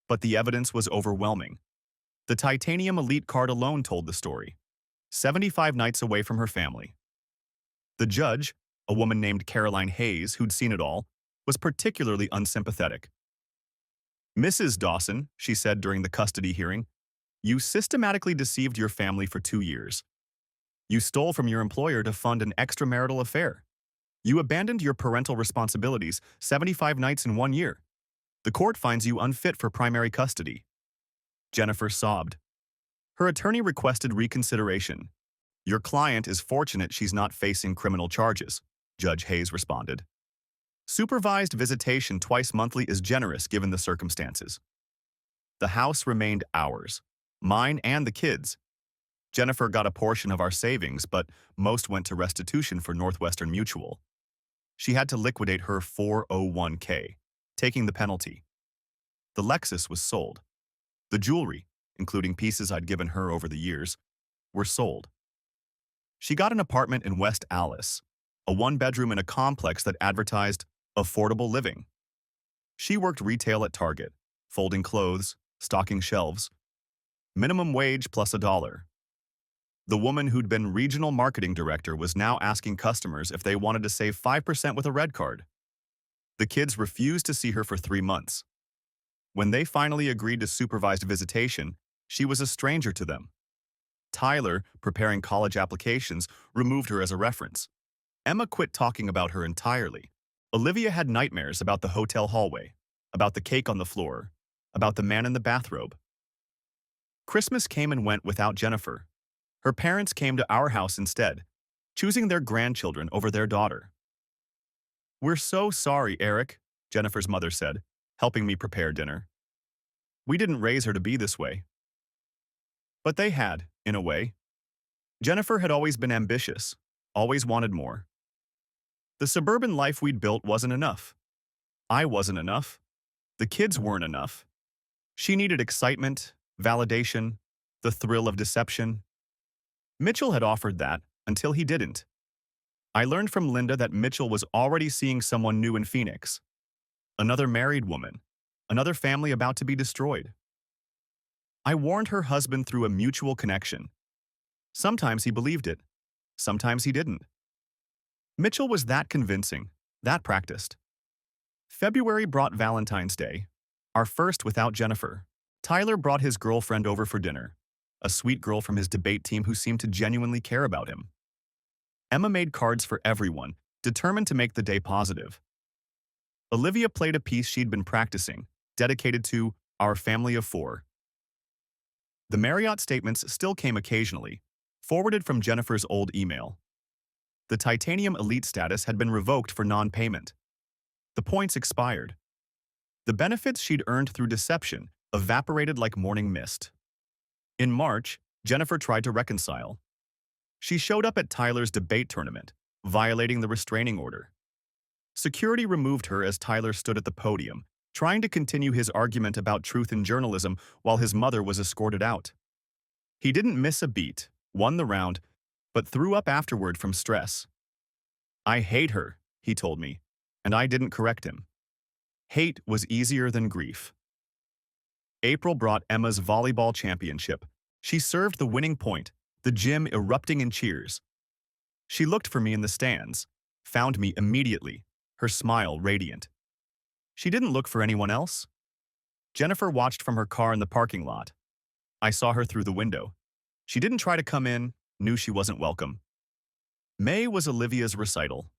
But the evidence was overwhelming. The Titanium Elite card alone told the story. 75 nights away from her family. The judge, a woman named Caroline Hayes, who'd seen it all, was particularly unsympathetic. "Mrs. Dawson," she said during the custody hearing, "you systematically deceived your family for 2 years. You stole from your employer to fund an extramarital affair. You abandoned your parental responsibilities 75 nights in 1 year. The court finds you unfit for primary custody." Jennifer sobbed. Her attorney requested reconsideration. "Your client is fortunate she's not facing criminal charges," Judge Hayes responded. "Supervised visitation twice monthly is generous given the circumstances." The house remained ours, mine and the kids. Jennifer got a portion of our savings, but most went to restitution for Northwestern Mutual. She had to liquidate her 401k, taking the penalty. The Lexus was sold. The jewelry, including pieces I'd given her over the years, were sold. She got an apartment in West Allis, a one-bedroom in a complex that advertised affordable living. She worked retail at Target, folding clothes, stocking shelves. Minimum wage plus $1. The woman who'd been regional marketing director was now asking customers if they wanted to save 5% with a red card. The kids refused to see her for 3 months. When they finally agreed to supervised visitation, she was a stranger to them. Tyler, preparing college applications, removed her as a reference. Emma quit talking about her entirely. Olivia had nightmares about the hotel hallway, about the cake on the floor, about the man in the bathrobe. Christmas came and went without Jennifer. Her parents came to our house instead, choosing their grandchildren over their daughter. "We're so sorry, Eric," Jennifer's mother said, helping me prepare dinner. "We didn't raise her to be this way." But they had, in a way. Jennifer had always been ambitious, always wanted more. The suburban life we'd built wasn't enough. I wasn't enough. The kids weren't enough. She needed excitement, validation, the thrill of deception. Mitchell had offered that until he didn't. I learned from Linda that Mitchell was already seeing someone new in Phoenix. Another married woman, another family about to be destroyed. I warned her husband through a mutual connection. Sometimes he believed it, sometimes he didn't. Mitchell was that convincing, that practiced. February brought Valentine's Day, our first without Jennifer. Tyler brought his girlfriend over for dinner, a sweet girl from his debate team who seemed to genuinely care about him. Emma made cards for everyone, determined to make the day positive. Olivia played a piece she'd been practicing, dedicated to our family of 4. The Marriott statements still came occasionally, forwarded from Jennifer's old email. The Titanium Elite status had been revoked for non-payment. The points expired. The benefits she'd earned through deception evaporated like morning mist. In March, Jennifer tried to reconcile. She showed up at Tyler's debate tournament, violating the restraining order. Security removed her as Tyler stood at the podium, trying to continue his argument about truth in journalism while his mother was escorted out. He didn't miss a beat, won the round, but threw up afterward from stress. "I hate her," he told me, and I didn't correct him. Hate was easier than grief. April brought Emma's volleyball championship. She served the winning point, the gym erupting in cheers. She looked for me in the stands, found me immediately, her smile radiant. She didn't look for anyone else. Jennifer watched from her car in the parking lot. I saw her through the window. She didn't try to come in, knew she wasn't welcome. May was Olivia's recital.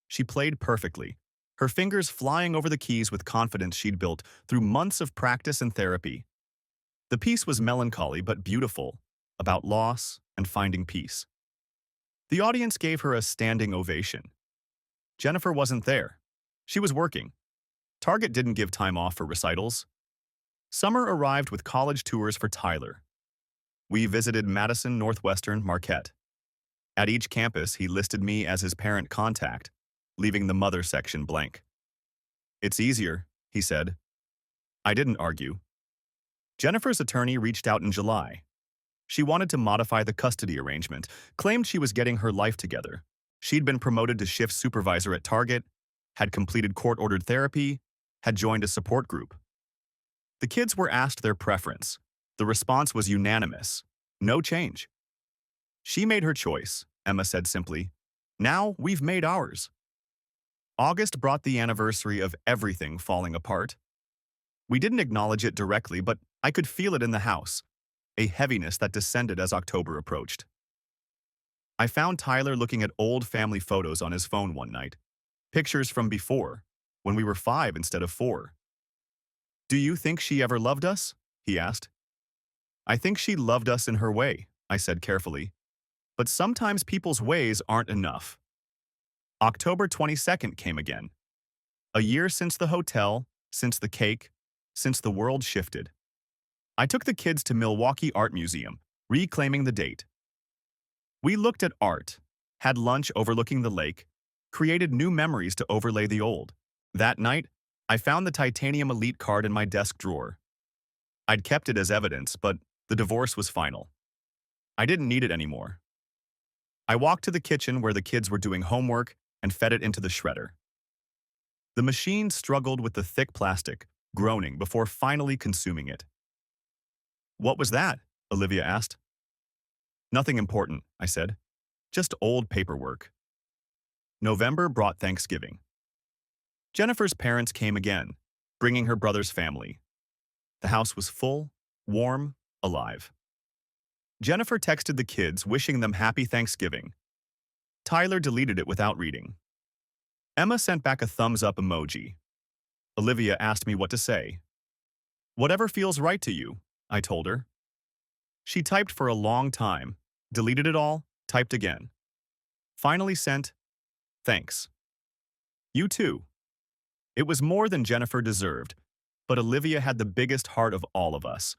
She played perfectly, her fingers flying over the keys with confidence she'd built through months of practice and therapy. The piece was melancholy but beautiful, about loss and finding peace. The audience gave her a standing ovation. Jennifer wasn't there. She was working. Target didn't give time off for recitals. Summer arrived with college tours for Tyler. We visited Madison, Northwestern, Marquette. At each campus, he listed me as his parent contact, leaving the mother section blank. "It's easier," he said. I didn't argue. Jennifer's attorney reached out in July. She wanted to modify the custody arrangement, claimed she was getting her life together. She'd been promoted to shift supervisor at Target, had completed court-ordered therapy, had joined a support group. The kids were asked their preference. The response was unanimous. No change. She made her choice, Emma said simply. Now we've made ours. August brought the anniversary of everything falling apart. We didn't acknowledge it directly, but I could feel it in the house, a heaviness that descended as October approached. I found Tyler looking at old family photos on his phone one night, pictures from before, when we were 5 instead of 4. "Do you think she ever loved us?" he asked. "I think she loved us in her way," I said carefully. "But sometimes people's ways aren't enough." October 22nd came again. A year since the hotel, since the cake, since the world shifted. I took the kids to Milwaukee Art Museum, reclaiming the date. We looked at art, had lunch overlooking the lake, created new memories to overlay the old. That night, I found the Titanium Elite card in my desk drawer. I'd kept it as evidence, but the divorce was final. I didn't need it anymore. I walked to the kitchen where the kids were doing homework and fed it into the shredder. The machine struggled with the thick plastic, groaning before finally consuming it. "What was that?" Olivia asked. "Nothing important," I said. "Just old paperwork." November brought Thanksgiving. Jennifer's parents came again, bringing her brother's family. The house was full, warm, alive. Jennifer texted the kids, wishing them happy Thanksgiving. Tyler deleted it without reading. Emma sent back a thumbs-up emoji. Olivia asked me what to say. "Whatever feels right to you," I told her. She typed for a long time, deleted it all, typed again. Finally sent, "Thanks. You too." It was more than Jennifer deserved, but Olivia had the biggest heart of all of us.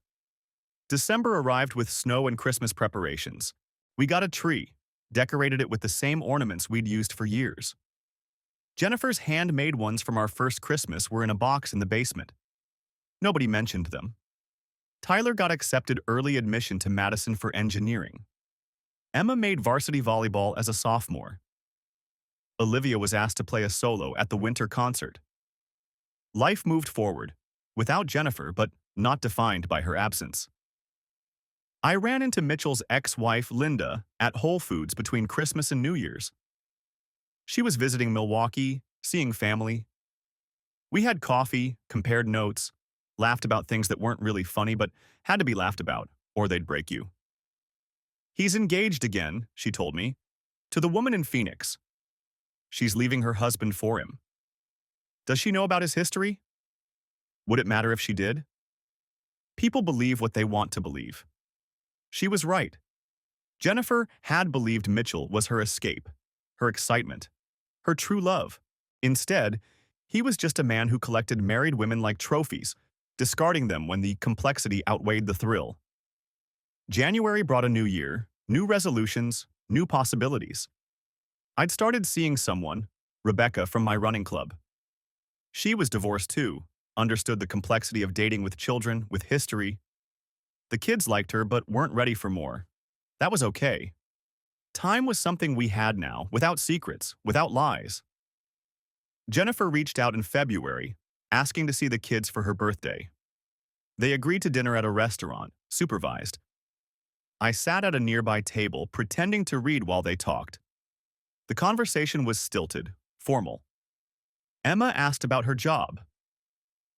December arrived with snow and Christmas preparations. We got a tree, decorated it with the same ornaments we'd used for years. Jennifer's handmade ones from our first Christmas were in a box in the basement. Nobody mentioned them. Tyler got accepted early admission to Madison for engineering. Emma made varsity volleyball as a sophomore. Olivia was asked to play a solo at the winter concert. Life moved forward, without Jennifer, but not defined by her absence. I ran into Mitchell's ex-wife, Linda, at Whole Foods between Christmas and New Year's. She was visiting Milwaukee, seeing family. We had coffee, compared notes, laughed about things that weren't really funny but had to be laughed about, or they'd break you. "He's engaged again," she told me, "to the woman in Phoenix. She's leaving her husband for him. Does she know about his history? Would it matter if she did? People believe what they want to believe." She was right. Jennifer had believed Mitchell was her escape, her excitement, her true love. Instead, he was just a man who collected married women like trophies, discarding them when the complexity outweighed the thrill. January brought a new year, new resolutions, new possibilities. I'd started seeing someone, Rebecca from my running club. She was divorced too, understood the complexity of dating with children, with history. The kids liked her but weren't ready for more. That was okay. Time was something we had now, without secrets, without lies. Jennifer reached out in February, asking to see the kids for her birthday. They agreed to dinner at a restaurant, supervised. I sat at a nearby table, pretending to read while they talked. The conversation was stilted, formal. Emma asked about her job,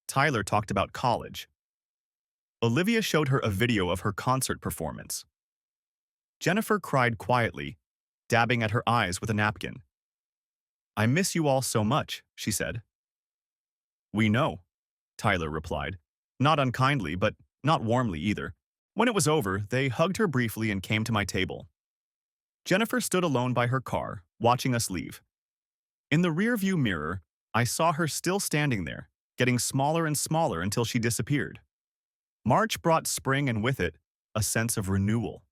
Tyler talked about college. Olivia showed her a video of her concert performance. Jennifer cried quietly, dabbing at her eyes with a napkin. "I miss you all so much," she said. "We know," Tyler replied, not unkindly, but not warmly either. When it was over, they hugged her briefly and came to my table. Jennifer stood alone by her car, watching us leave. In the rearview mirror, I saw her still standing there, getting smaller and smaller until she disappeared. March brought spring and with it, a sense of renewal.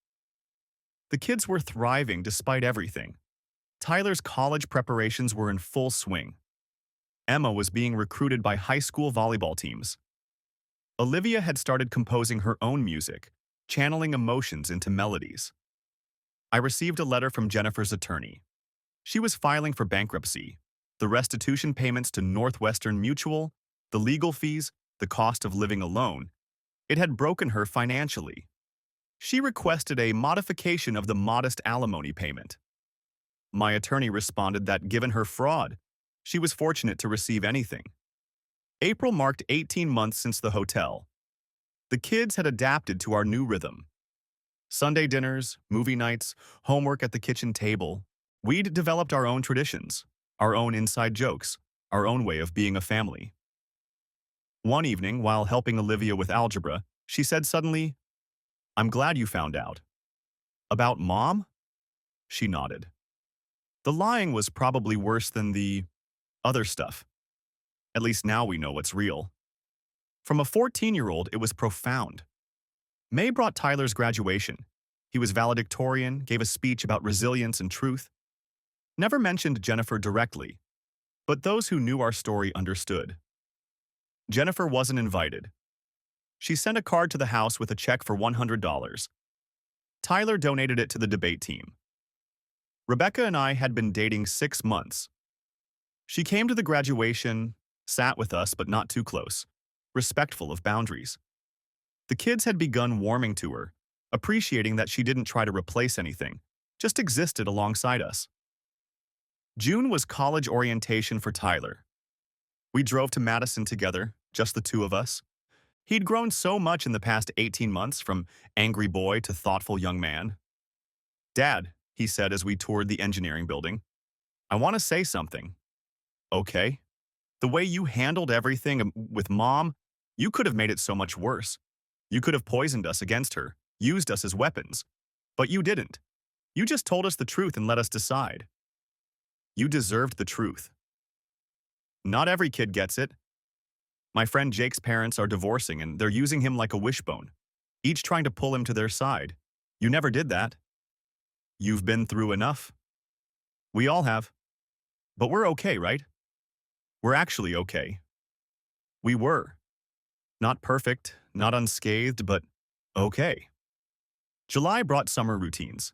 The kids were thriving despite everything. Tyler's college preparations were in full swing. Emma was being recruited by high school volleyball teams. Olivia had started composing her own music, channeling emotions into melodies. I received a letter from Jennifer's attorney. She was filing for bankruptcy, the restitution payments to Northwestern Mutual, the legal fees, the cost of living alone. It had broken her financially. She requested a modification of the modest alimony payment. My attorney responded that given her fraud, she was fortunate to receive anything. April marked 18 months since the hotel. The kids had adapted to our new rhythm. Sunday dinners, movie nights, homework at the kitchen table. We'd developed our own traditions, our own inside jokes, our own way of being a family. One evening, while helping Olivia with algebra, she said suddenly, "I'm glad you found out." "About Mom?" She nodded. The lying was probably worse than the other stuff. At least now we know what's real. From a 14-year-old, it was profound. May brought Tyler's graduation. He was valedictorian, gave a speech about resilience and truth. Never mentioned Jennifer directly, but those who knew our story understood. Jennifer wasn't invited. She sent a card to the house with a check for $100. Tyler donated it to the debate team. Rebecca and I had been dating 6 months. She came to the graduation, sat with us but not too close, respectful of boundaries. The kids had begun warming to her, appreciating that she didn't try to replace anything, just existed alongside us. June was college orientation for Tyler. We drove to Madison together, just the two of us. He'd grown so much in the past 18 months, from angry boy to thoughtful young man. "Dad," he said as we toured the engineering building, "I want to say something." "Okay." "The way you handled everything with Mom, you could have made it so much worse. You could have poisoned us against her, used us as weapons. But you didn't. You just told us the truth and let us decide. You deserved the truth." Not every kid gets it. My friend Jake's parents are divorcing and they're using him like a wishbone, each trying to pull him to their side. You never did that. You've been through enough. We all have. But we're okay, right? We're actually okay. We were. Not perfect, not unscathed, but okay. July brought summer routines.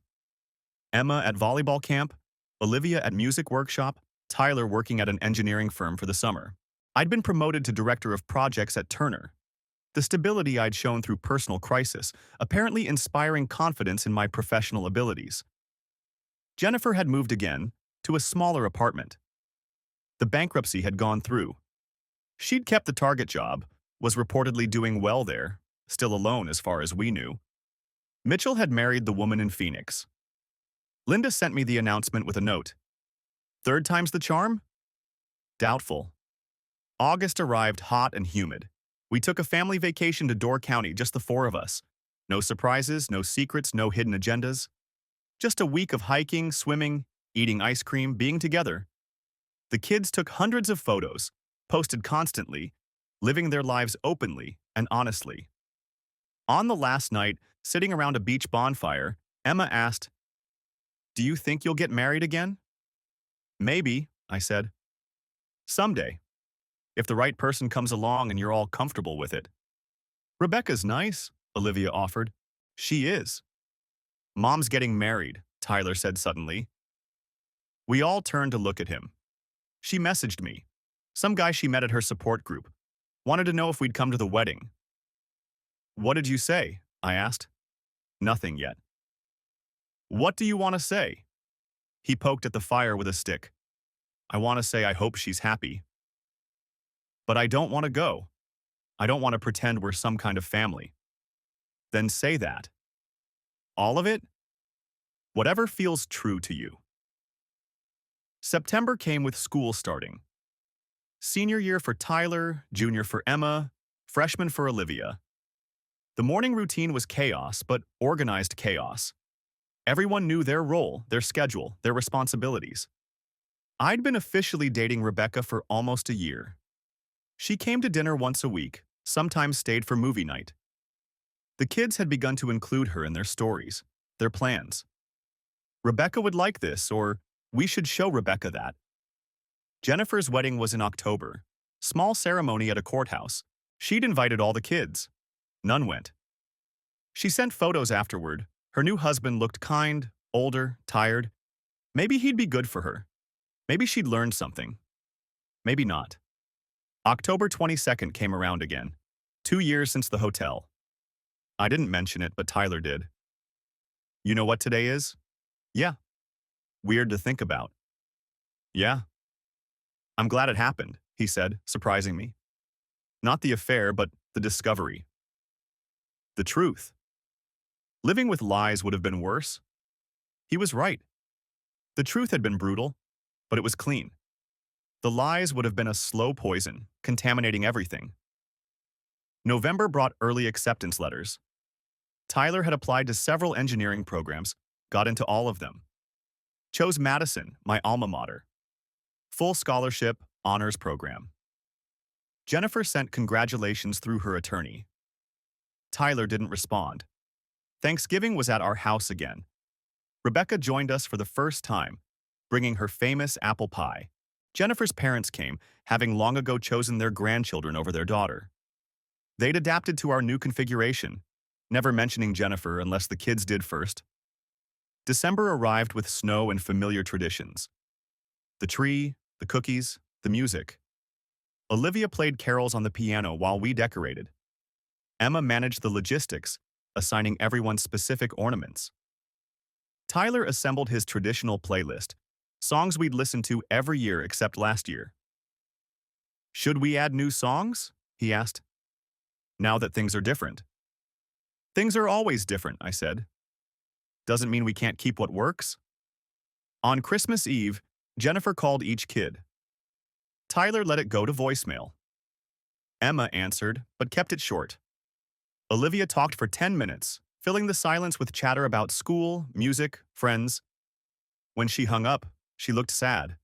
Emma at volleyball camp, Olivia at music workshop, Tyler working at an engineering firm for the summer. I'd been promoted to director of projects at Turner. The stability I'd shown through personal crisis, apparently inspiring confidence in my professional abilities. Jennifer had moved again, to a smaller apartment. The bankruptcy had gone through. She'd kept the Target job, was reportedly doing well there, still alone as far as we knew. Mitchell had married the woman in Phoenix. Linda sent me the announcement with a note. "Third time's the charm?" Doubtful. August arrived hot and humid. We took a family vacation to Door County, just the four of us. No surprises, no secrets, no hidden agendas. Just a week of hiking, swimming, eating ice cream, being together. The kids took hundreds of photos, posted constantly, living their lives openly and honestly. On the last night, sitting around a beach bonfire, Emma asked, "Do you think you'll get married again?" "Maybe," I said. "Someday. If the right person comes along and you're all comfortable with it." "Rebecca's nice," Olivia offered. "She is." "Mom's getting married," Tyler said suddenly. We all turned to look at him. She messaged me. Some guy she met at her support group. Wanted to know if we'd come to the wedding. "What did you say?" I asked. "Nothing yet." "What do you want to say?" He poked at the fire with a stick. "I want to say I hope she's happy. But I don't want to go." I don't want to pretend we're some kind of family. Then say that. All of it? Whatever feels true to you. September came with school starting. Senior year for Tyler, junior for Emma, freshman for Olivia. The morning routine was chaos, but organized chaos. Everyone knew their role, their schedule, their responsibilities. I'd been officially dating Rebecca for almost a year. She came to dinner once a week, sometimes stayed for movie night. The kids had begun to include her in their stories, their plans. Rebecca would like this, or we should show Rebecca that. Jennifer's wedding was in October. Small ceremony at a courthouse. She'd invited all the kids. None went. She sent photos afterward. Her new husband looked kind, older, tired. Maybe he'd be good for her. Maybe she'd learned something. Maybe not. October 22nd came around again. 2 years since the hotel. I didn't mention it, but Tyler did. You know what today is? Yeah. Weird to think about. Yeah. I'm glad it happened, he said, surprising me. Not the affair, but the discovery. The truth. Living with lies would have been worse. He was right. The truth had been brutal, but it was clean. The lies would have been a slow poison, contaminating everything. November brought early acceptance letters. Tyler had applied to several engineering programs, got into all of them. Chose Madison, my alma mater. Full scholarship, honors program. Jennifer sent congratulations through her attorney. Tyler didn't respond. Thanksgiving was at our house again. Rebecca joined us for the first time, bringing her famous apple pie. Jennifer's parents came, having long ago chosen their grandchildren over their daughter. They'd adapted to our new configuration, never mentioning Jennifer unless the kids did first. December arrived with snow and familiar traditions. The tree, the cookies, the music. Olivia played carols on the piano while we decorated. Emma managed the logistics, assigning everyone specific ornaments. Tyler assembled his traditional playlist, songs we'd listened to every year except last year. Should we add new songs? He asked. Now that things are different. Things are always different, I said. Doesn't mean we can't keep what works. On Christmas Eve, Jennifer called each kid. Tyler let it go to voicemail. Emma answered, but kept it short. Olivia talked for 10 minutes, filling the silence with chatter about school, music, friends. When she hung up, she looked sad.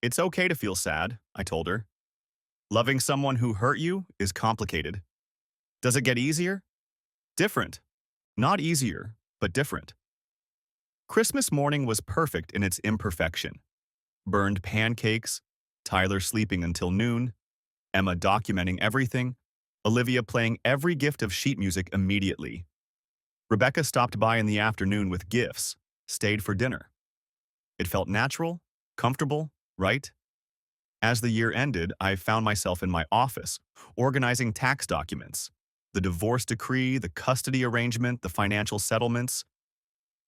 It's okay to feel sad, I told her. Loving someone who hurt you is complicated. Does it get easier? Different. Not easier, but different. Christmas morning was perfect in its imperfection. Burned pancakes, Tyler sleeping until noon, Emma documenting everything, Olivia playing every gift of sheet music immediately. Rebecca stopped by in the afternoon with gifts, stayed for dinner. It felt natural, comfortable, right? As the year ended, I found myself in my office, organizing tax documents, the divorce decree, the custody arrangement, the financial settlements.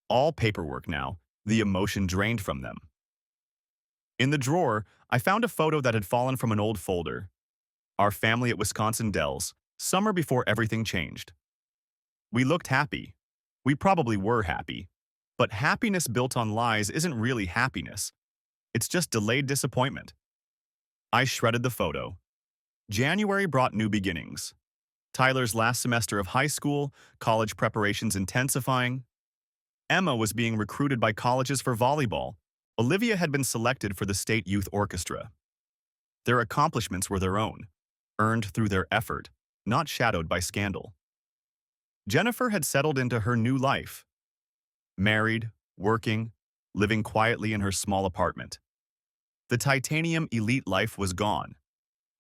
All paperwork now, the emotion drained from them. In the drawer, I found a photo that had fallen from an old folder. Our family at Wisconsin Dells, summer before everything changed. We looked happy. We probably were happy. But happiness built on lies isn't really happiness. It's just delayed disappointment. I shredded the photo. January brought new beginnings. Tyler's last semester of high school, college preparations intensifying. Emma was being recruited by colleges for volleyball. Olivia had been selected for the state youth orchestra. Their accomplishments were their own, earned through their effort, not shadowed by scandal. Jennifer had settled into her new life. Married, working, living quietly in her small apartment. The titanium elite life was gone.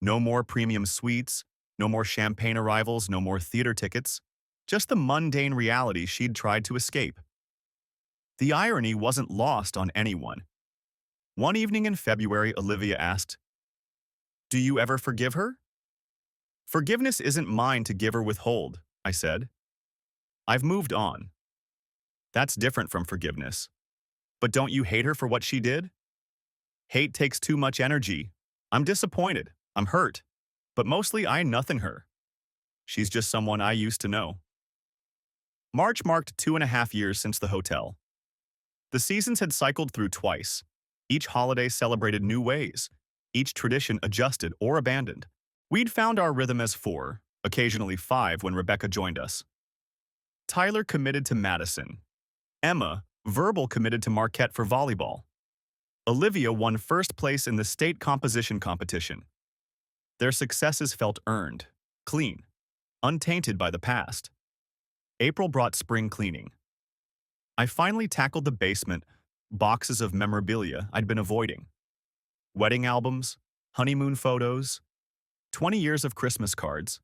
No more premium suites, no more champagne arrivals, no more theater tickets, just the mundane reality she'd tried to escape. The irony wasn't lost on anyone. One evening in February, Olivia asked, "Do you ever forgive her?" "Forgiveness isn't mine to give or withhold," I said. "I've moved on." "That's different from forgiveness. But don't you hate her for what she did?" "Hate takes too much energy. I'm disappointed. I'm hurt." But mostly I nothing her. She's just someone I used to know. March marked 2.5 years since the hotel. The seasons had cycled through twice. Each holiday celebrated new ways. Each tradition adjusted or abandoned. We'd found our rhythm as 4, occasionally 5 when Rebecca joined us. Tyler committed to Madison. Emma, verbal, committed to Marquette for volleyball. Olivia won first place in the state composition competition. Their successes felt earned, clean, untainted by the past. April brought spring cleaning. I finally tackled the basement, boxes of memorabilia I'd been avoiding. Wedding albums, honeymoon photos, 20 years of Christmas cards.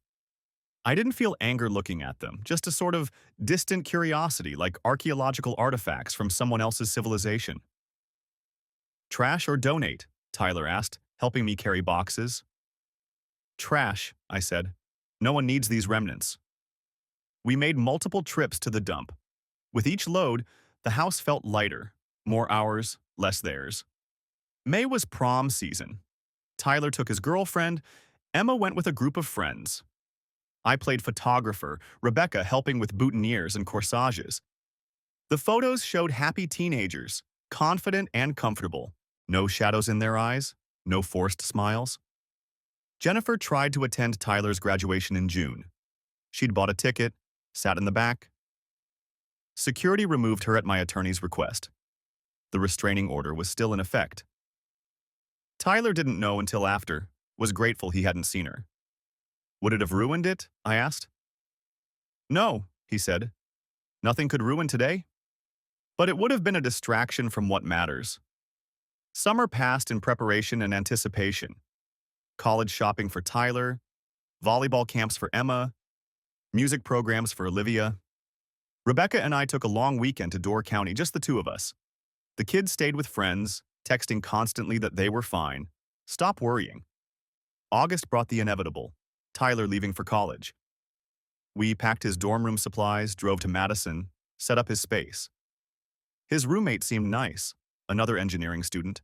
I didn't feel anger looking at them, just a sort of distant curiosity like archaeological artifacts from someone else's civilization. Trash or donate? Tyler asked, helping me carry boxes. Trash, I said. No one needs these remnants. We made multiple trips to the dump. With each load, the house felt lighter, more ours, less theirs. May was prom season. Tyler took his girlfriend. Emma went with a group of friends. I played photographer, Rebecca helping with boutonnieres and corsages. The photos showed happy teenagers, confident and comfortable. No shadows in their eyes, no forced smiles. Jennifer tried to attend Tyler's graduation in June. She'd bought a ticket, sat in the back. Security removed her at my attorney's request. The restraining order was still in effect. Tyler didn't know until after, was grateful he hadn't seen her. Would it have ruined it? I asked. No, he said. Nothing could ruin today. But it would have been a distraction from what matters. Summer passed in preparation and anticipation. College shopping for Tyler, volleyball camps for Emma, music programs for Olivia. Rebecca and I took a long weekend to Door County, just the two of us. The kids stayed with friends, texting constantly that they were fine. Stop worrying. August brought the inevitable, Tyler leaving for college. We packed his dorm room supplies, drove to Madison, set up his space. His roommate seemed nice, another engineering student.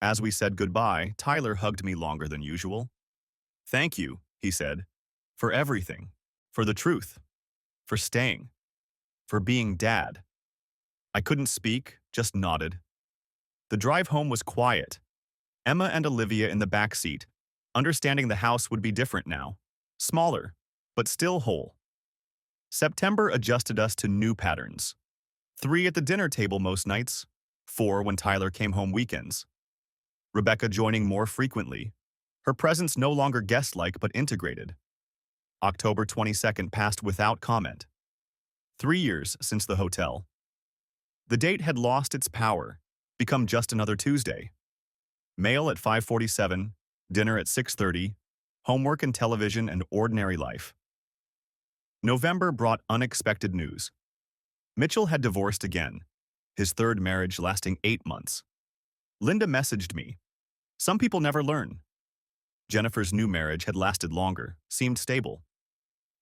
As we said goodbye, Tyler hugged me longer than usual. Thank you, he said, for everything, for the truth, for staying, for being dad. I couldn't speak, just nodded. The drive home was quiet. Emma and Olivia in the back seat, understanding the house would be different now, smaller, but still whole. September adjusted us to new patterns. 3 at the dinner table most nights, 4 when Tyler came home weekends. Rebecca joining more frequently, her presence no longer guest-like but integrated. October 22nd passed without comment. 3 years since the hotel. The date had lost its power, become just another Tuesday. Mail at 5:47, dinner at 6:30, homework and television and ordinary life. November brought unexpected news. Mitchell had divorced again, his third marriage lasting 8 months. Linda messaged me. Some people never learn. Jennifer's new marriage had lasted longer, seemed stable.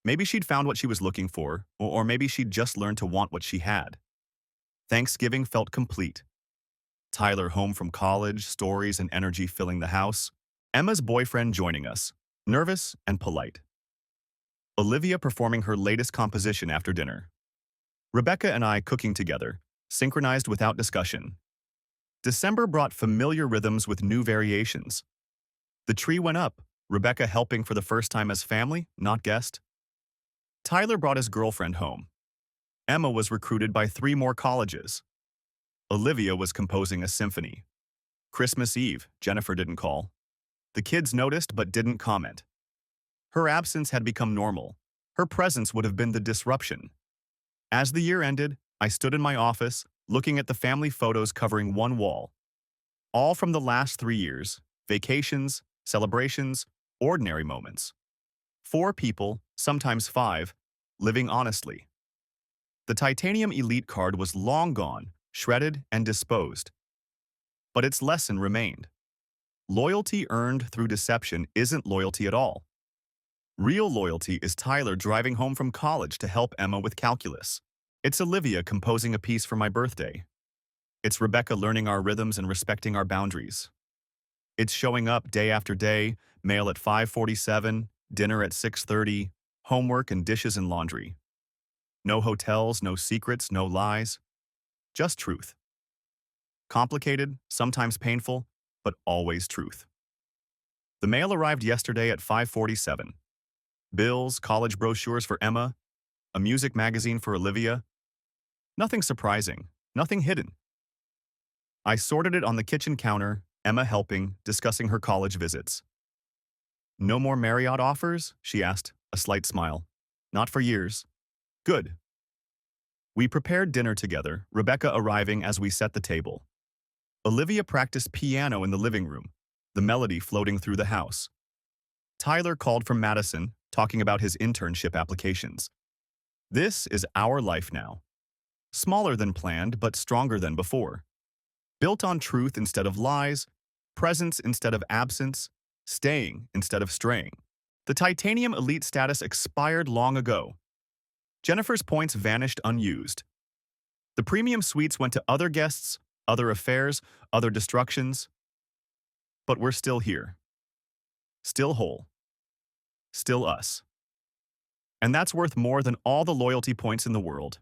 Maybe she'd found what she was looking for, or maybe she'd just learned to want what she had. Thanksgiving felt complete. Tyler home from college, stories and energy filling the house. Emma's boyfriend joining us, nervous and polite. Olivia performing her latest composition after dinner. Rebecca and I cooking together, synchronized without discussion. December brought familiar rhythms with new variations. The tree went up, Rebecca helping for the first time as family, not guest. Tyler brought his girlfriend home. Emma was recruited by 3 more colleges. Olivia was composing a symphony. Christmas Eve, Jennifer didn't call. The kids noticed but didn't comment. Her absence had become normal. Her presence would have been the disruption. As the year ended, I stood in my office, looking at the family photos covering one wall. All from the last 3 years, vacations, celebrations, ordinary moments. 4 people, sometimes 5, living honestly. The titanium elite card was long gone, shredded and disposed. But its lesson remained. Loyalty earned through deception isn't loyalty at all. Real loyalty is Tyler driving home from college to help Emma with calculus. It's Olivia composing a piece for my birthday. It's Rebecca learning our rhythms and respecting our boundaries. It's showing up day after day, Mail at 5:47, dinner at 6:30, homework and dishes and laundry. No hotels, no secrets, no lies. Just truth. Complicated, sometimes painful, but always truth. The mail arrived yesterday at 5:47. Bills, college brochures for Emma, a music magazine for Olivia. Nothing surprising, nothing hidden. I sorted it on the kitchen counter, Emma helping, discussing her college visits. No more Marriott offers? She asked, a slight smile. Not for years. Good. We prepared dinner together, Rebecca arriving as we set the table. Olivia practiced piano in the living room, the melody floating through the house. Tyler called from Madison, talking about his internship applications. This is our life now. Smaller than planned, but stronger than before. Built on truth instead of lies, presence instead of absence, staying instead of straying. The titanium elite status expired long ago. Jennifer's points vanished unused. The premium suites went to other guests, other affairs, other destructions. But we're still here. Still whole. Still us. And that's worth more than all the loyalty points in the world.